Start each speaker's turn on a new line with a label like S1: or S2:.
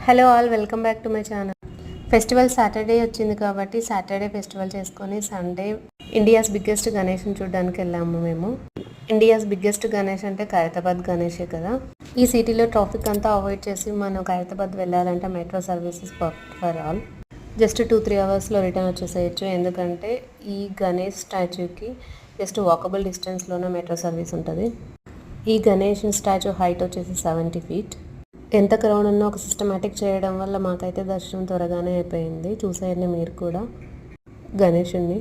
S1: Hello all, welcome back to my channel. Festival Saturday వచ్చింది కాబట్టి Saturday festival చేసుకొని Sunday India's biggest గణేష్ని చూడడానికి వెళ్ళాము మేము. ఇండియాస్ బిగ్గెస్ట్ గణేష్ అంటే ఖైరతాబాద్ గణేషే కదా. ఈ సిటీలో ట్రాఫిక్ అంతా అవాయిడ్ చేసి మనం ఖైరతాబాద్ వెళ్ళాలంటే metro services perfect for all. Just 2-3 అవర్స్లో రిటర్న్ వచ్చేసేయచ్చు. ఎందుకంటే ఈ గణేష్ స్టాచ్యూకి జస్ట్ వాకబుల్ డిస్టెన్స్లోనే మెట్రో సర్వీస్ ఉంటుంది. ఈ గణేష్ స్టాచ్యూ హైట్ వచ్చేసి 70 feet. ఎంత క్రౌడ్ ఉన్నా ఒక సిస్టమేటిక్ చేయడం వల్ల మాకైతే దర్శనం త్వరగానే అయిపోయింది. చూసేయండి మీరు కూడా గణేషుని.